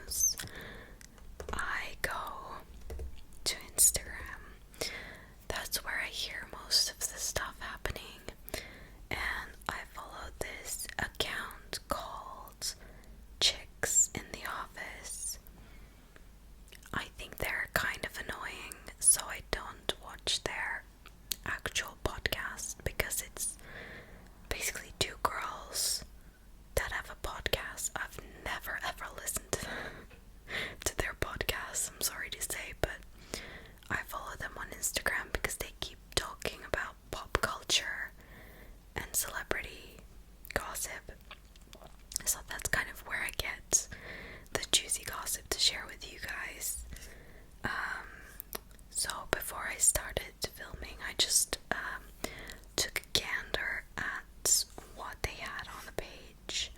news, I go to Instagram. That's where I hear most of the stuff happening, and I follow this account called Chicks in the Office. I think they're kind of annoying, so I don't watch their actual podcast because it's basically two girls that have a podcast. I've never ever listened to their podcast, I'm sorry to say, but I follow them on Instagram because they keep talking about pop culture and celebrity gossip. So that's kind of where I get the juicy gossip to share with you guys. So before I started filming, I just took a gander at what they had on the page.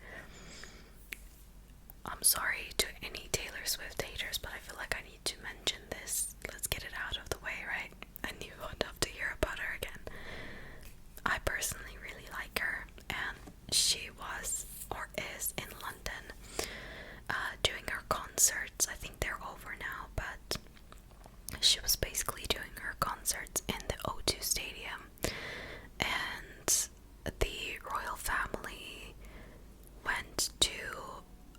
I'm sorry to any Taylor Swift haters, but I feel like I need to mention this. Let's get it out of the way, right? And you won't have to hear about her again. I personally really like her, and she was or is in London doing her concerts. I think they're over now, but she was basically doing her concerts in the O2 Stadium, and the royal family went to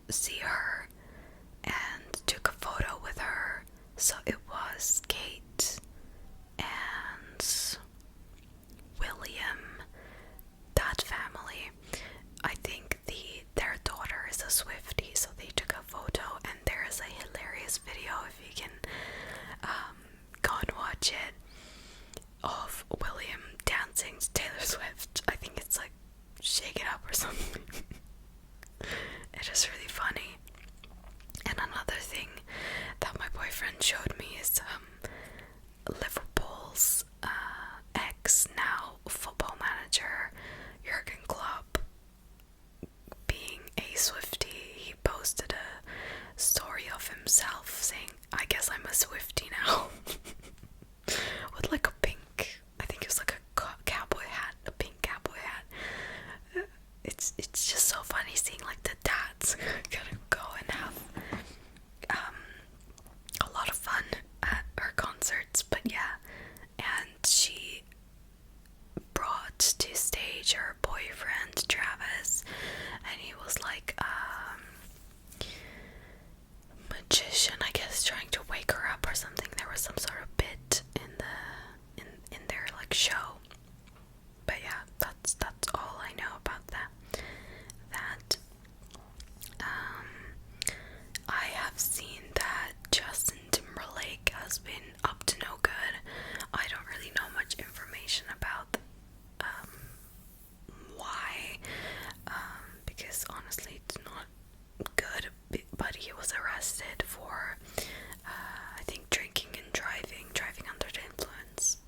see her and took a photo with her. So it was Kate and William, that family. I think their daughter is a Swiftie, so they took a photo, and there is a hilarious video, if you can go and watch it, of William dancing to Taylor Swift. I think it's like Shake It Up or something. It is really funny. And another thing that my boyfriend showed me is Liverpool's ex, now football manager, Jurgen Klopp, being a Swiftie. He posted a story of himself saying, I guess I'm a Swiftie now. With like a pink, I think it was like a cowboy hat, a pink cowboy hat. It's just so funny seeing like the dads gonna go and have a lot of fun at her concerts. But yeah, and she brought to stage her boyfriend Travis, and he was like magician, I guess, trying to wake her up or something. There was some sort of bit in their like show. But yeah, that's all I know about that. I have seen that Justin Timberlake has been up to no good. I don't really know much information about why, because honestly it's not good, but he was arrested for I think drinking and driving under the influence.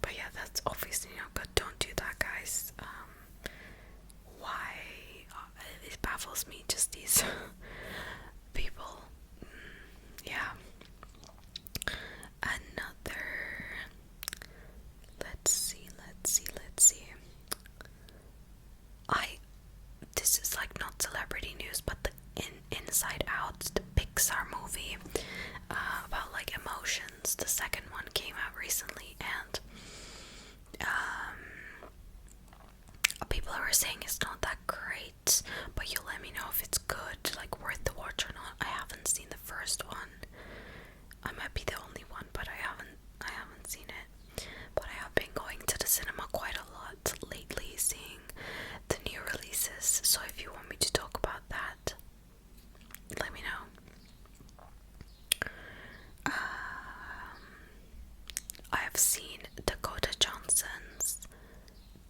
But yeah, that's obviously not good. Don't do that, guys. Why? It baffles me, just these people. Yeah. Another. Let's see. This is like not celebrity news, but the Inside Out, the Pixar movie about like emotions. The second one came out recently, and people are saying it's not that great, but you let me know if it's good, like worth the watch or not. I haven't seen the first one. I might be the only one, but I haven't seen it. But I have been going to the cinema quite a lot lately, seeing the new releases. So if you want me to talk about that, let me know. I have seen Dakota Johnson's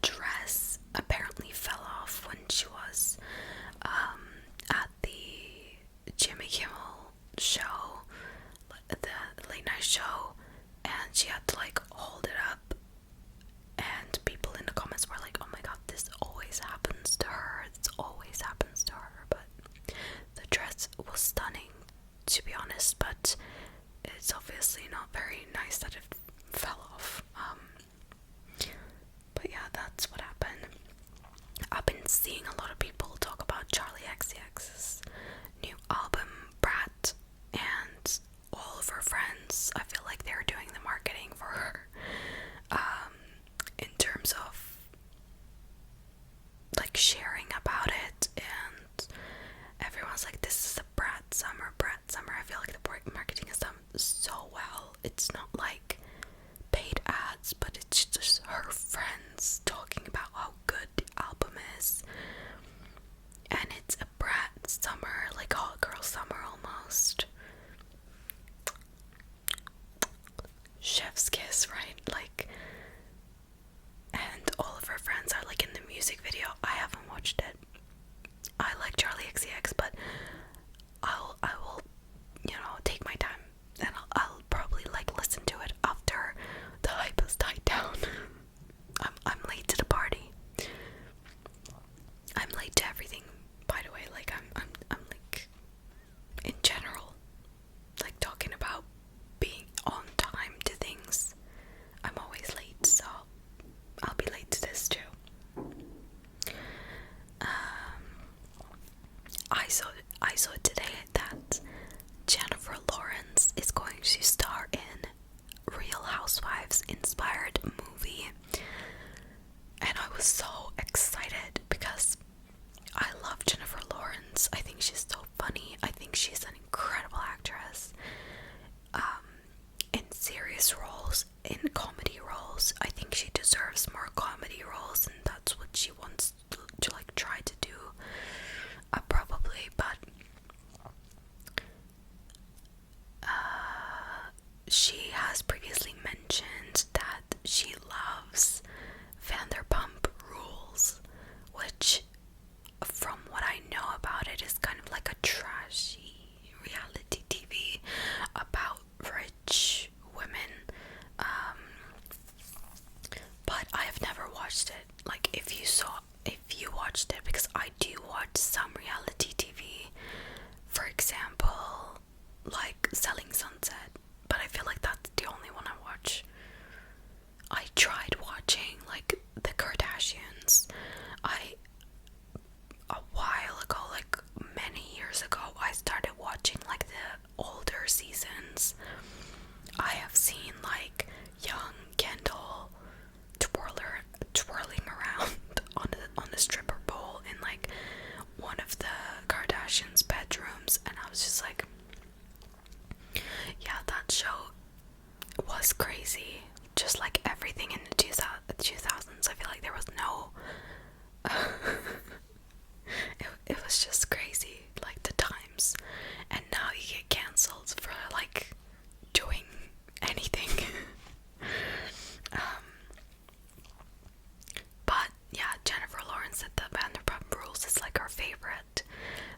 dress apparently fell off when she was at the Jimmy Kimmel show, the late night show, and she had to like hold it up, and people in the comments were like, oh my god, this always happens to her, but the dress was stunning, to be honest, but it's obviously not very nice that it fell off. But yeah, that's what happened. I've been seeing a lot of people talk about Charlie XCX's new album like, this is a brat summer. I feel like the marketing is done so well. It's not like paid ads, but it's just her friends talking about how good the album is. And it's a brat summer, like hot girl summer almost. Chef's kiss, right? Like, and all of her friends are like in the music video. I haven't watched it. I like Charlie XCX, but I will, take my time, and I'll probably like listen to it after the hype has died down. I'm late to the party. I'm late to everything, by the way. Like I'm like, in general, like talking about being on time to things. I'm always late, so I'll be late to this too. I saw today that Jennifer Lawrence is going to star in Real Housewives inspired movie, and I was so excited because I love Jennifer Lawrence. I think she's so funny. I think she's an incredible actress. In serious roles, in comedy roles, I think she deserves more comedy roles, and that's what she wants to like try to do. Probably, but she has previously mentioned that she loves Vanderpump Rules, which, from what I know about it, is kind of like a trashy reality TV about rich women. But I have never watched it. Like, if you watched it, because I do watch some reality TV, for example, like Selling Sunset, but I feel like that's the only one I watch. I tried watching like the Kardashians. A while ago, like many years ago, I started watching like the older seasons. I have seen like young Kendall twirling around on the stripper pole in like one of the Kardashians' bedrooms, and I was just like, yeah, that show was crazy. Just like everything in the 2000s, I feel like there was no it was just crazy, like the times. And now you get cancelled for like doing anything. But yeah, Jennifer Lawrence said that Vanderpump Rules is like her favorite,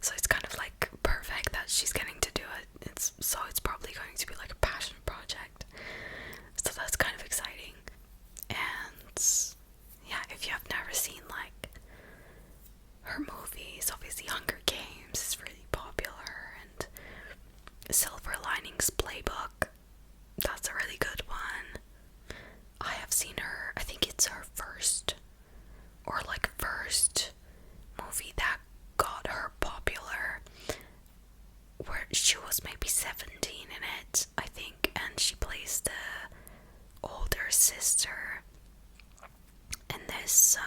so it's kind of like perfect that she's getting to do it. It's probably going to be like a passion project, so that's kind of exciting. And yeah, if you have never seen like her movies, obviously Hunger Games is really popular, and Silver Linings Playbook, that's a really good one. I have seen her, I think it's her first movie that got her popular, where she was maybe 17 in it, I think, and she plays the older sister in this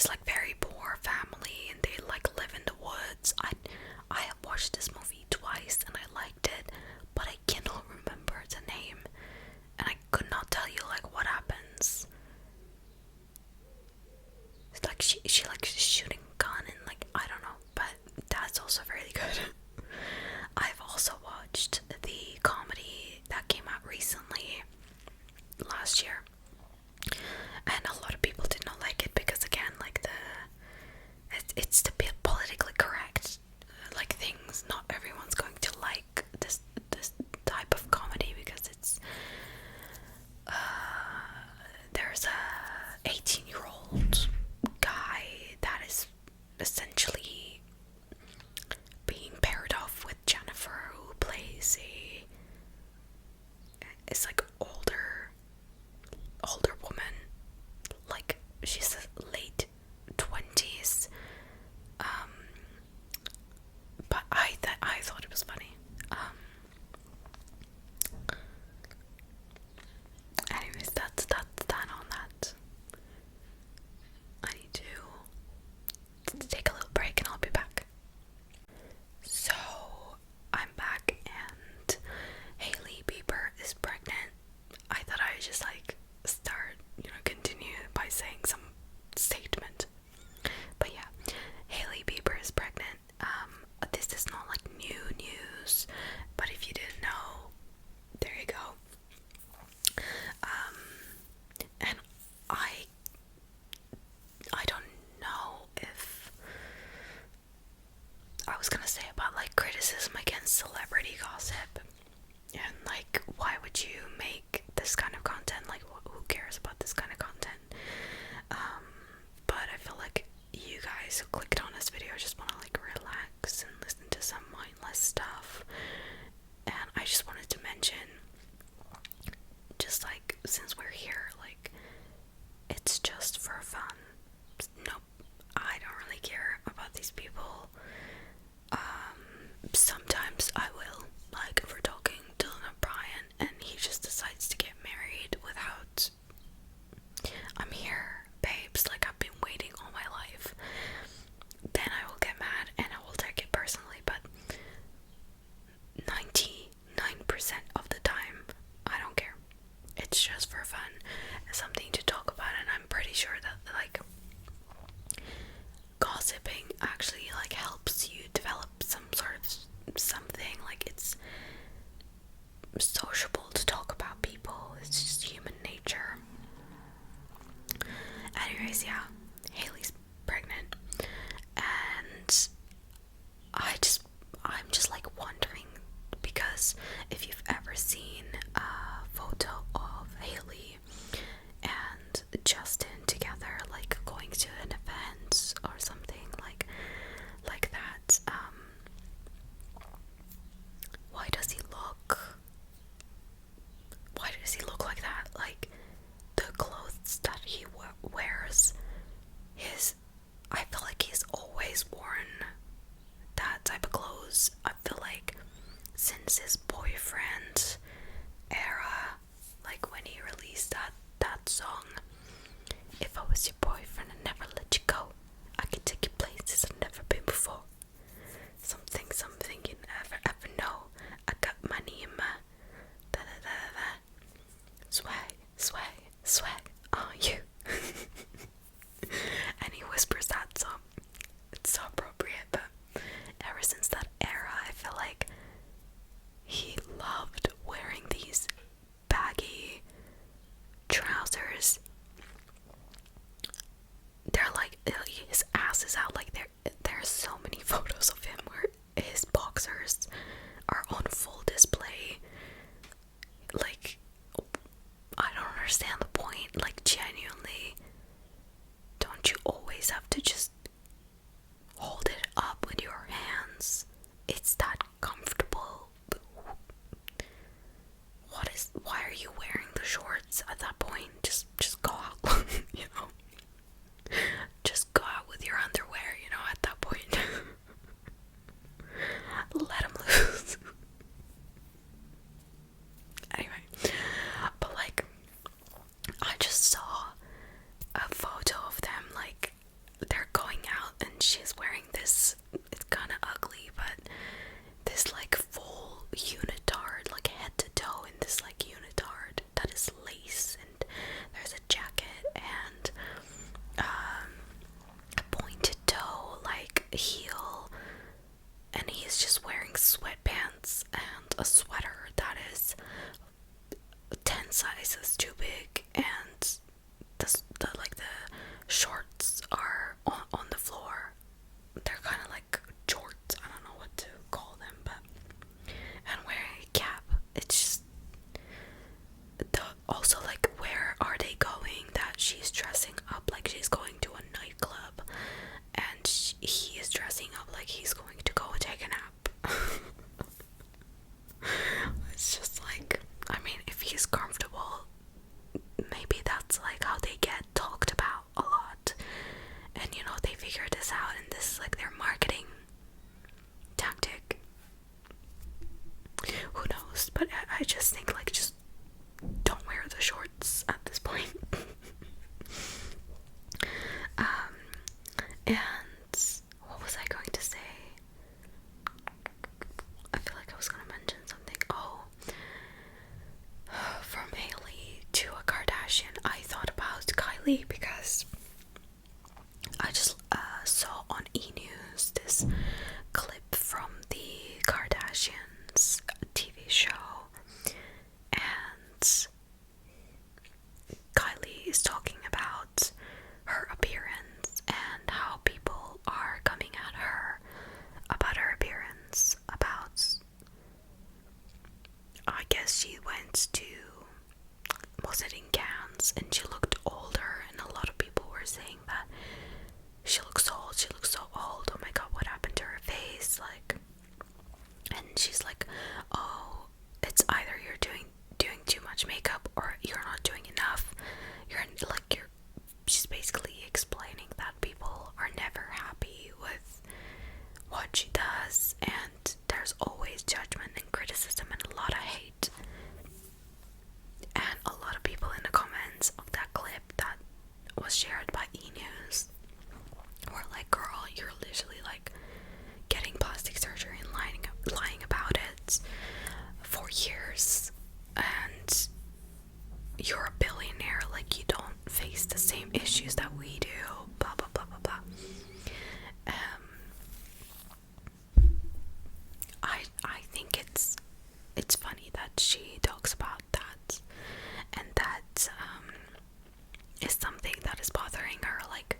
like very poor family, and they like live in the woods. I have watched this movie twice and I liked it, but I cannot remember the name, and I could not tell you like what happens. It's like she like shooting a gun, and like I don't know, but that's also really good. I've also watched the comedy that came out recently last year, and a lot of people did not like it because, again, like it's the politically correct like things. Not everyone's going to like this type of comedy because it's there's a 18-year-old guy that is essentially being was gonna say about like criticism against celebrity gossip, and like why would you make this kind of content? Like who cares about this kind of content? But I feel like you guys who clicked on this video just want to like relax and listen to some mindless stuff, and I just wanted to mention, just like since we're here, like it's just for fun. Nope, I don't really care about these people. Sometimes I will, like if we're talking Dylan O'Brien and he just decides to get married without, I'm here, babes, like I've been waiting all my life, then I will get mad and I will take it personally, but 99% of the time, I don't care. It's just for fun, something to talk about, and I'm pretty sure that like gossiping actually like helps you develop some sort of something, like it's sociable to talk about people, it's just human nature. Anyways, yeah, Hailey's pregnant, and I'm just like wondering, because if you've ever seen a photo of Hailey and Justin together, like going to an event or something like that, why does he look like that? Like the clothes that he wears, I feel like he's always worn that type of clothes. I feel like since his boyfriend era, like when he released that song, if I was your boyfriend I'd never let you go, I could take you places I've never been before, something you never ever know, I got money in my da da da da, swag on you. And he whispers that, so it's so appropriate. But ever since that era, I feel like he loved wearing these baggy trousers. They're like, his ass is out. Like there's so many photos of him where his boxers are on full display. Like, I don't understand the point. Like, genuinely, don't you always have to just hold it up with your hands? It's that comfortable. Why are you wearing the shorts at that point? Just go out, you know? Just go out with your underwear, you know, at that point. Let him loose. Anyway, but like, I just saw a photo of them, like, they're going out and she's wearing this, it's kind of ugly, but this like full unitard, like head to toe in this like unitard that is lace, and there's a jacket and a pointed toe, like heel, and he's just wearing sweatpants and a sweater that is 10 sizes too big, and the shorts are on the floor. They're kind of like jorts, I don't know what to call them, but, and wearing a cap. It's just also like, where are they going that she's dressing up like she's going to a nightclub, and he is dressing up like he's going to go and take a nap. It's just like, I mean, if he's comfortable, maybe that's like how they get talked about a lot, and you know, they figure this out, and this is like their marketing tactic. Who knows? But I just think, like, just don't wear the shorts at this point. And what was I going to say? I feel like I was gonna mention something. Oh, from Hailey to a Kardashian, I thought about Kylie, because I just saw on E! News this clip from the Kardashians TV show, like, oh, it's either you're doing too much makeup or you're not doing enough. She's basically explaining that people are never happy with what she does, and there's always judgment and criticism and a lot of hate. And a lot of people in the comments of that clip that was shared by E! News were like, girl, you're literally like getting plastic surgery and lying about it for years, and you're a billionaire, like you don't face the same issues that we do, blah blah blah blah blah. I think it's funny that she talks about that, and that is something that is bothering her. Like,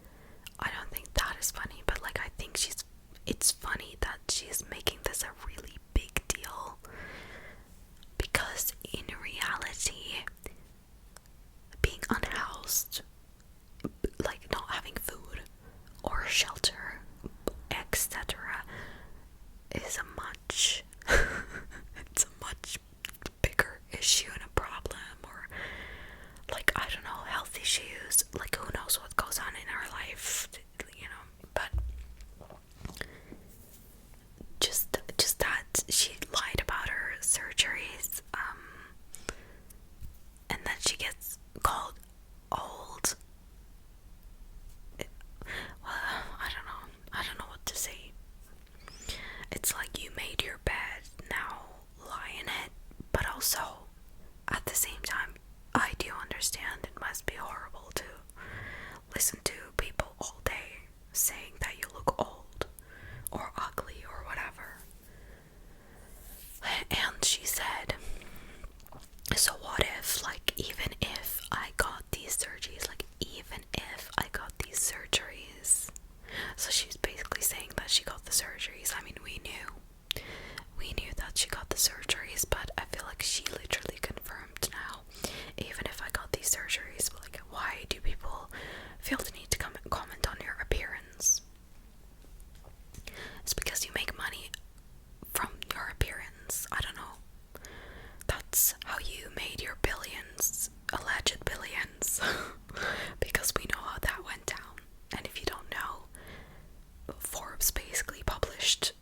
I don't think that is funny, but like I think it's funny that she's making this a really big deal, because in reality, being unhoused, like not having food or shelter, etc., is a much it's a much bigger issue and a problem, or like, I don't know, health issues, like who knows what goes on in our life, you know. But just that she lied about her surgeries, and then she gets called old. I don't know what to say. It's like, you made your bed, now lie in it. But also, at the same time, I do understand it must be horrible to listen to people all day saying that you look old or ugly or whatever. And she said, so what if, like, even if I got these surgeries, so she's basically saying that she got the surgeries. I mean, we knew that she got the surgeries, but I feel like she literally confirmed now, even if I got these surgeries, like, why do people feel the need to comment on your appearance? It's because you make money from your appearance. I don't know. That's how you made your billions, alleged billions, because we know how that went down. And if you don't know, Forbes basically published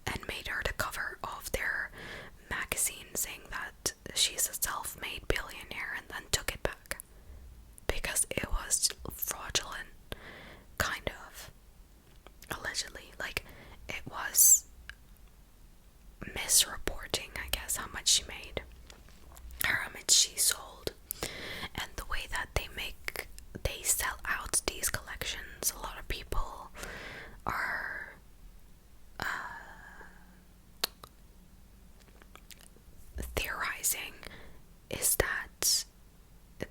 and made her the cover of their magazine, saying that she's a self-made billionaire, and then took it back because it was fraudulent, kind of, allegedly. Like, it was misreporting, I guess, how much she made, or how much she sold. And the way that they sell out these collections, a lot of people are theorizing is that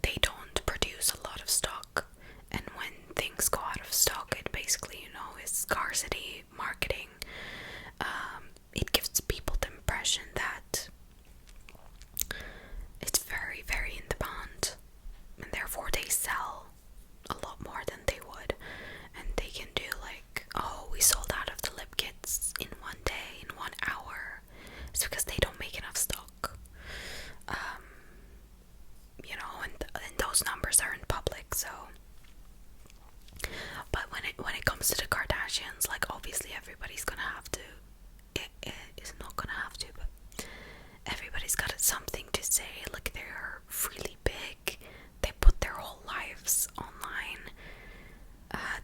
they don't produce a lot of stock, and when things go out of stock, it basically, you know, is scarcity marketing. It gives people the impression that it's very, very in demand, and therefore they sell a lot more than they would, and they can do like, oh, we sold out of the lip kits in one day, in 1 hour. It's because they don't make enough stock, you know, and those numbers are in public. So, but when it comes to the Kardashians, like, obviously everybody's gonna have to, it is not gonna have to, but everybody's got something to say. Like, they're really big, they put their whole lives online,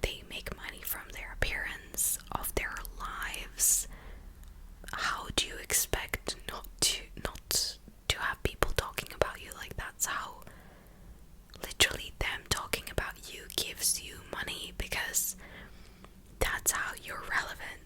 they make money from their appearance, of their lives. How do you expect not to have people talking about you? Like, that's how literally them talking about you gives you money, because that's how you're relevant.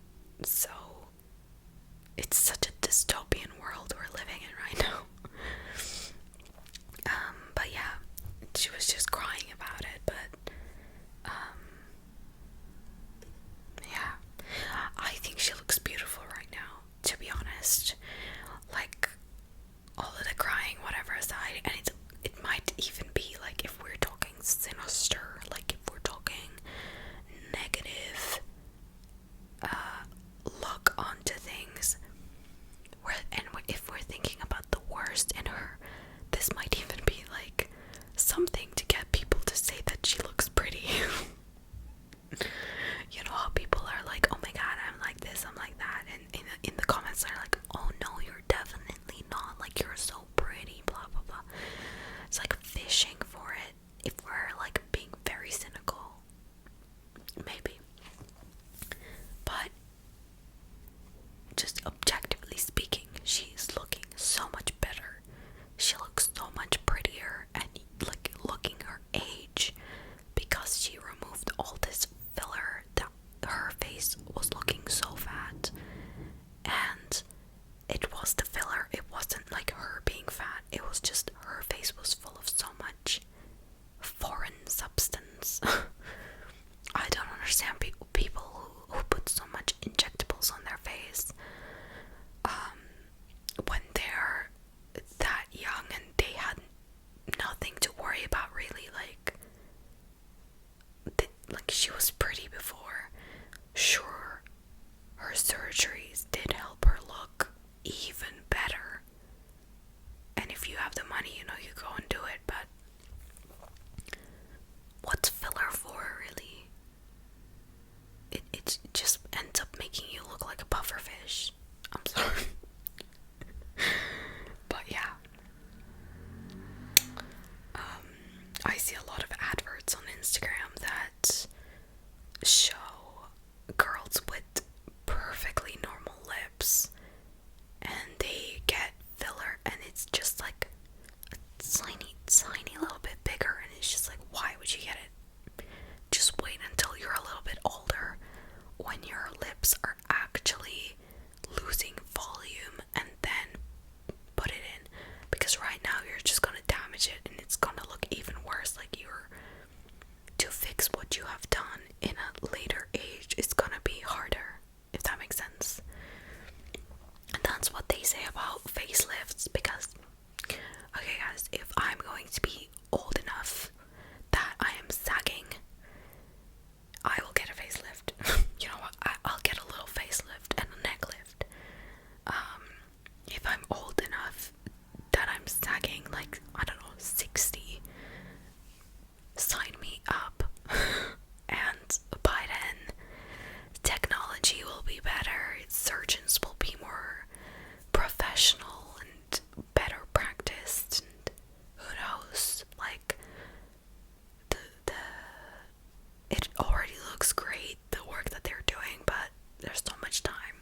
much time.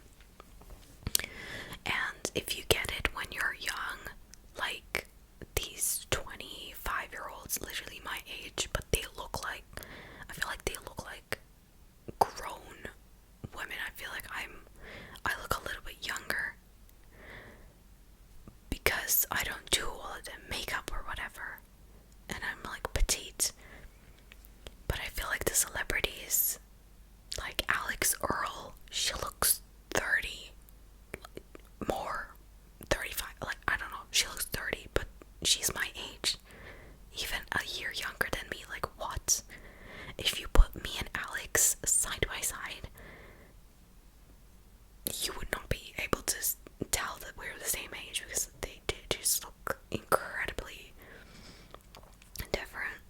And if you get it when you're young, like these 25-year-olds, literally my age, but they look like, I feel like they look like grown women. I feel like I look a little bit younger because I don't do all of the makeup or whatever, and I'm like petite. But I feel like the celebrities, like Alex Earl, she looks 30, more 35, like I don't know, she looks 30, but she's my age, even a year younger than me. Like, what? If you put me and Alex side by side, you would not be able to tell that we're the same age, because they just look incredibly different.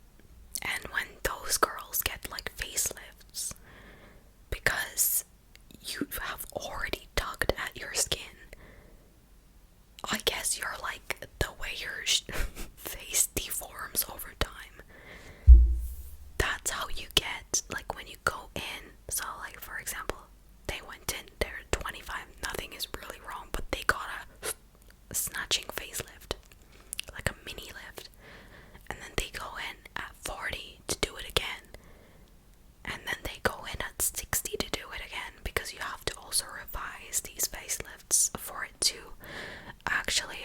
And when those girls get like facelifts, because you have already tugged at your skin, I guess you're like, the way your face deforms over time, that's how you get, like, when you go in. So like, for example, they went in, they're 25, nothing is really wrong, but they got a snatching facelift, like a mini lift, and then they go in at 40 to do it again, and then they go in at 60 to do it again, because you have to also revise these facelifts for it to actually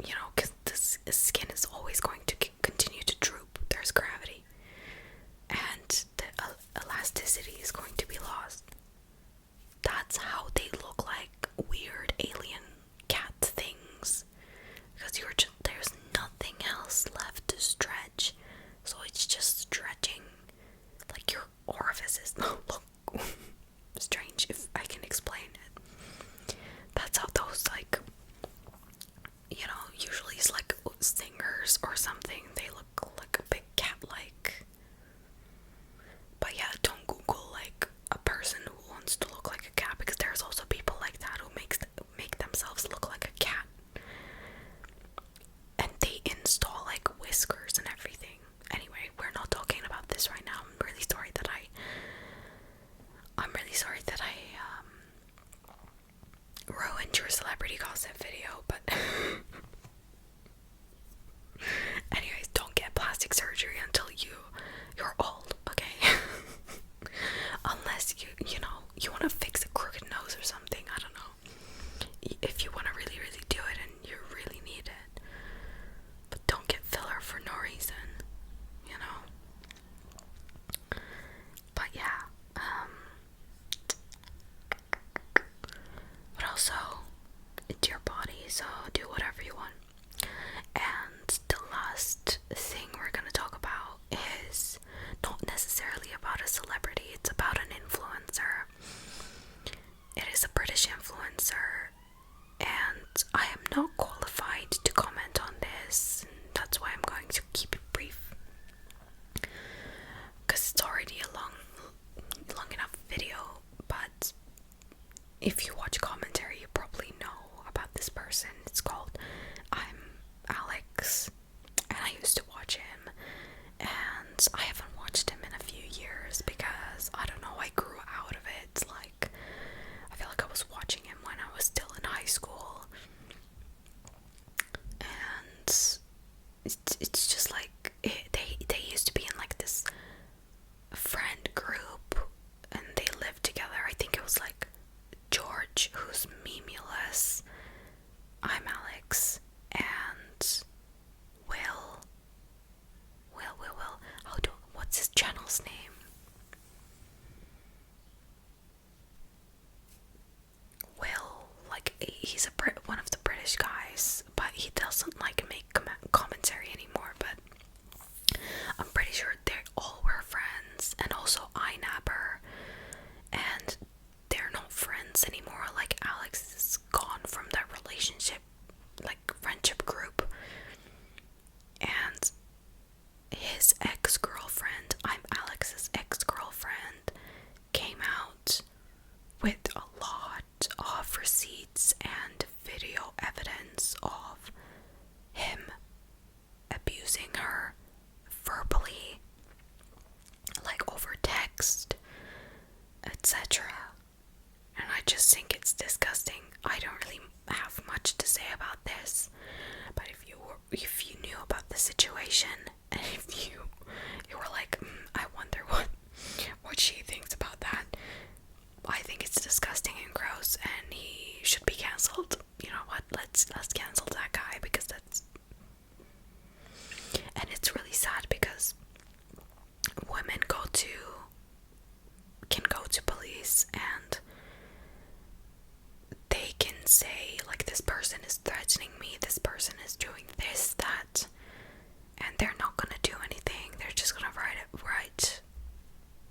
you know, because the skin is always going to continue to droop. There's gravity, and the elasticity is going to be lost. That's how they look like weird alien cat things, because there's nothing else left to stretch, so it's just stretching like your orifices. Look, strange if I can explain it. That's how those, like, you know, usually it's like singers or something, they look like a big cat like. But yeah, don't Google like a person who wants to look like a cat, because there's also people like that who make themselves look like a cat, and they install like whiskers and everything. Anyway, we're not talking about this right now. I'm really sorry that I ruined your celebrity gossip video, but anyways, don't get plastic surgery until you're old, okay? Unless you know, you want to fix a crooked nose or something, I don't know. If you want to really, really do it and you really need it. But don't get filler for no reason, you know? But yeah, but also, it's your body, so do whatever you want. And the last thing we're gonna talk about is not necessarily about a celebrity, it's about an influencer. It is a British influencer, and I am not qualified to comment on this, and that's why I'm going to keep it brief, because it's already a long enough video. But if you watch commentary, you probably know about this person. It's called imalexx, and I used to watch him, and I haven't watched him in a few years because, I don't know, I grew out of it. Like, I feel like I was watching him when I was still in high school, and it's just like, they used to be in like this friend group, and they lived together. I think it was like George, who's memeless, imalexx, and what's his channel's name? Will, like, he's one of the British guys, but he doesn't like make commentary anymore. But I'm pretty sure they all were friends, and also iNabber, and they're not friends anymore. Like, Alex is gone from that relationship, like friendship group, and his ex-girlfriend, imalexx's ex-girlfriend, came out with a lot of receipts and video evidence of him abusing her verbally, like over text. It said just think it's disgusting. I don't really have much to say about this, but if you knew about the situation, and if you were like, I wonder what she thinks about that, I think it's disgusting and gross, and he should be cancelled. You know what? Let's cancel that guy, because that's, and it's really sad because women can go to police and they can say, like, this person is threatening me, this person is doing this, that, and they're not gonna do anything. They're just gonna write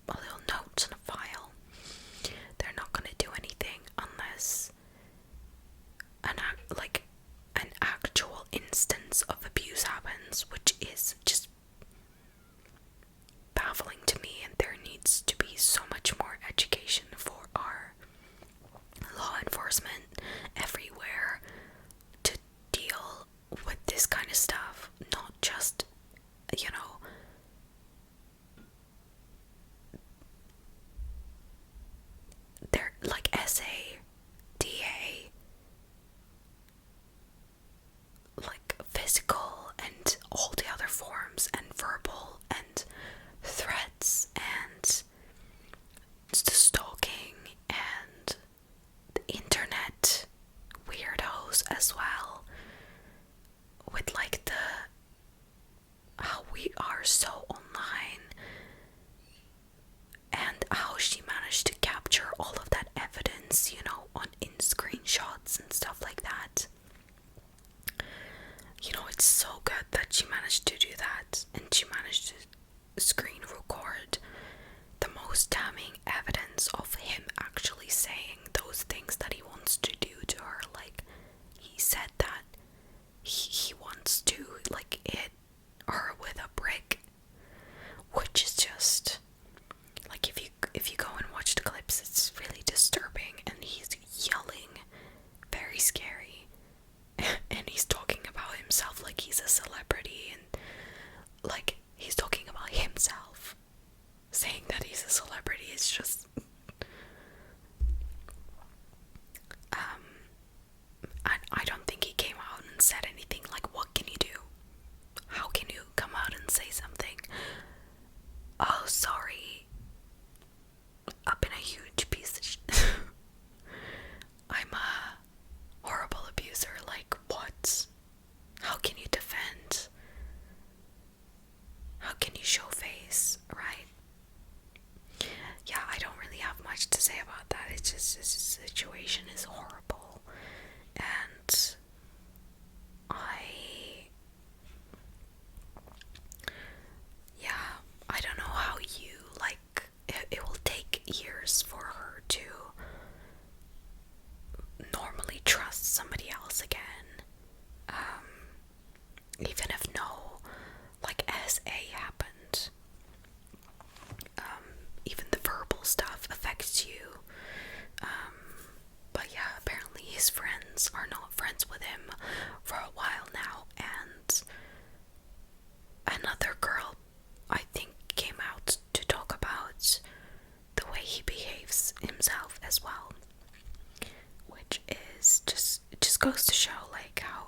a little note in a file. They're not gonna do anything unless an actual instance of abuse happens, which is just baffling to me. And there needs to be so much more education for our law enforcement everywhere to deal with this kind of stuff, not just, you know, they're like SA, DA, like physical and all the other forms, and verbal and threats and the stalking and the internet weirdos as well, with like how we are so online and how she managed to capture all of that evidence, you know, in screenshots and stuff like that. You know, it's so good that she managed to do that, and she managed to screen record the most damning evidence of him actually saying those things that he wants to do to her. Like, he said that he wants to, like, hit her with a brick, which is just, like, if you go and watch the clips, it's really disturbing, and he's yelling, very scary, and he's talking about himself like he's a celebrity, and like he's talking about himself, saying that he's a celebrity. It's just I don't think he came out and said anything. Like, what can you do? How can you come out and say something? Oh, sorry, I've been a huge piece of shit. I'm a horrible abuser. Like, what? How can you defend? How can you show face, right? Yeah, I don't really have much to say about that. It's just, this situation is horrible, and I don't know how you, like, it will take years for her to normally trust somebody else again. Even if no, like, SA happened, even the verbal stuff affects you. But yeah, apparently his friends are not friends with him for a while now, and another girl, I think, came out to talk about the way he behaves himself as well, which is just, it just goes to show, like, how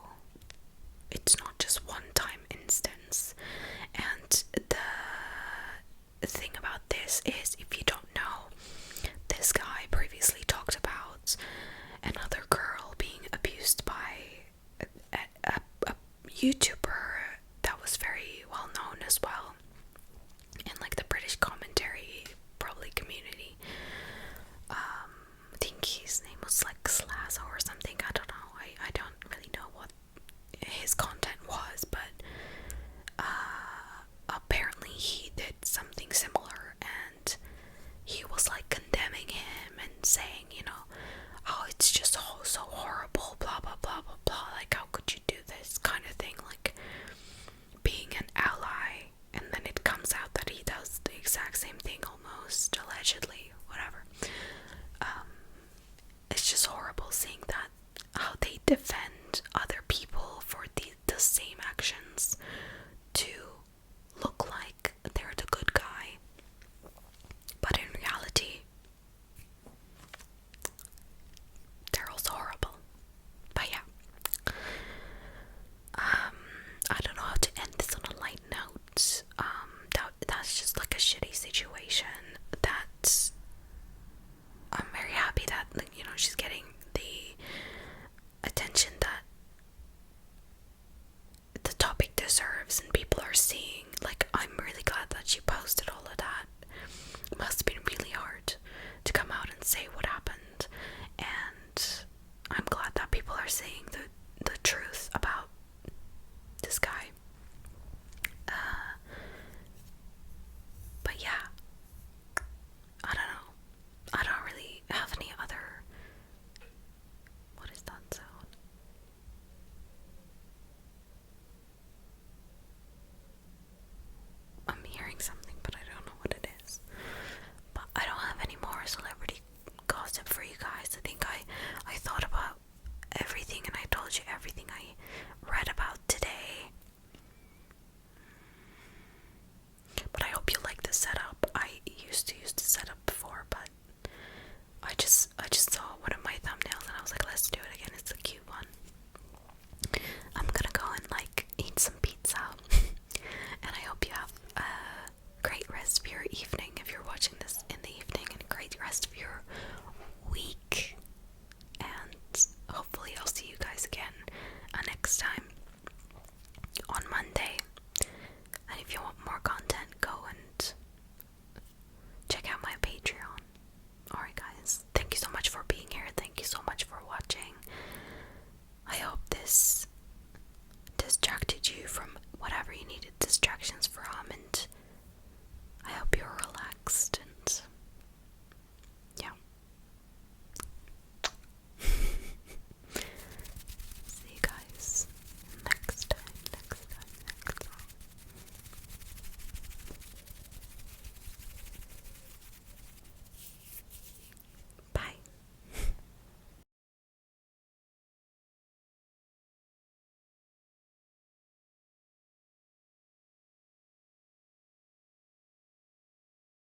it's not just one time instance. And the thing about this is, if you don't know, this guy previously talked about another girl being abused by a YouTuber that was very well known as well in, like, the British commentary probably community. I think his name was like Slazo or something. I don't know. I don't really know what his content was, but apparently he did something similar, and he was like condemning him and saying, you know, oh, it's just so horrible, blah blah blah blah blah, like, how could you do this kind of thing, like being an ally. And then it comes out that he does the exact same thing, almost, allegedly, whatever. It's just horrible seeing that, how they defend other people for the same actions to look like they're the good guy, but in reality say what happened, and I'm glad that people are saying the